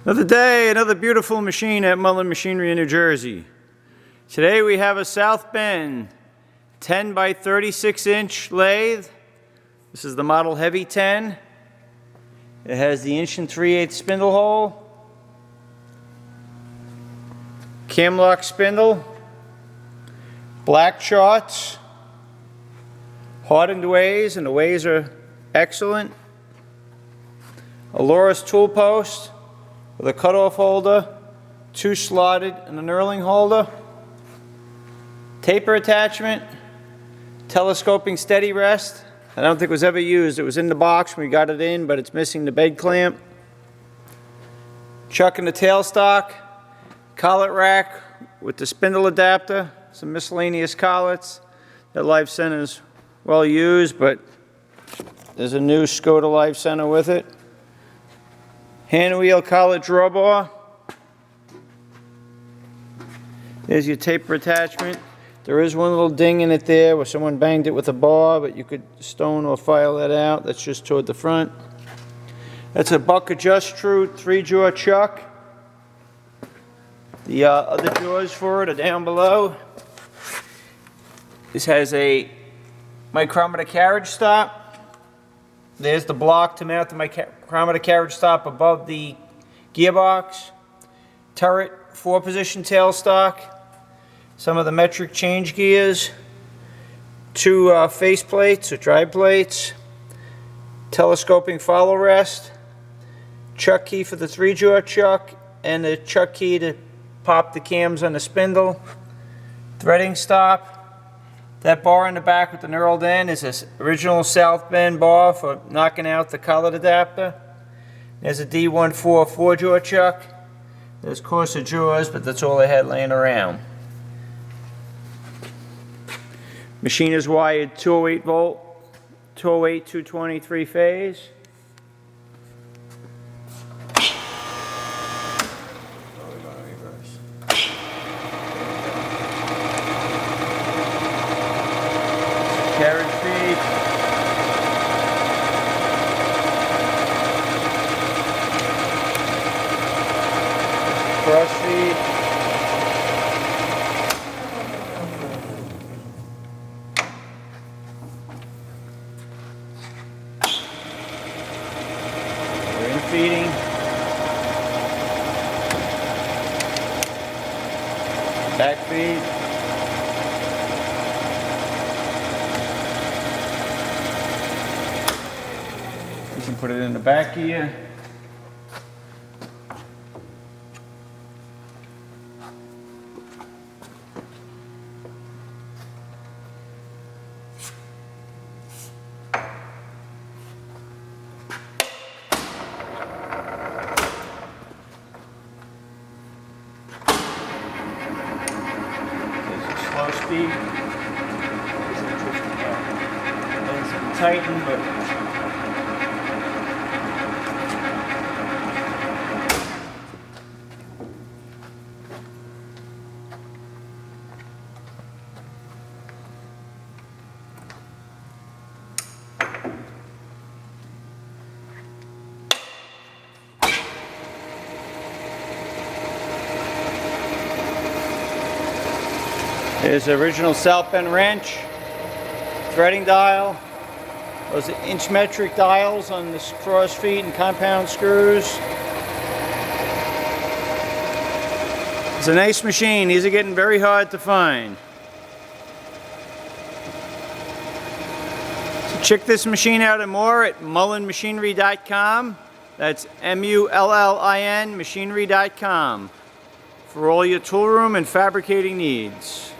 Another day, another beautiful machine at Mullin Machinery in New Jersey. Today we have a South Bend 10 by 36 inch lathe. This is the model Heavy 10. It has the 1 3/8 spindle hole, Camlock spindle, black charts, hardened ways, and the ways are excellent. Aloris Toolpost with a cutoff holder, 2 slotted and a knurling holder, taper attachment, telescoping steady rest. I don't think it was ever used. It was in the box when we got it in, but it's missing the bed clamp. Chuck and the tailstock, collet rack with the spindle adapter, some miscellaneous collets. That life center is well used, but there's a new Skoda life center with it. Handwheel collet drawbar. There's your taper attachment. There is one little ding in it there where someone banged it with a bar, but you could stone or file that out. That's just toward the front. That's a buck Adjust-tru 3-jaw chuck. The other jaws for it are down below. This has a micrometer carriage stop. There's the block to mount the micrometer carriage stop above the gearbox. Turret 4-position tailstock. Some of the metric change gears. 2 faceplates or drive plates. Telescoping follow rest. Chuck key for the 3-jaw chuck. And the chuck key to pop the cams on the spindle. Threading stop. That bar in the back with the knurled end is an original South Bend bar for knocking out the collet adapter. There's a D14 4-jaw chuck. There's coarser jaws, but that's all I had laying around. Machine is wired 208 volt, 208, 220, 3-phase. Carriage feed. Cross feed. We're in feeding. Back feed. You can put it in the back gear. There's a slow speed. It's tightened, but there's the original South Bend wrench, threading dial. Those are inch metric dials on the cross feet and compound screws. It's a nice machine. These are getting very hard to find. So check this machine out and more at mullinmachinery.com. That's MULLIN machinery.com for all your tool room and fabricating needs.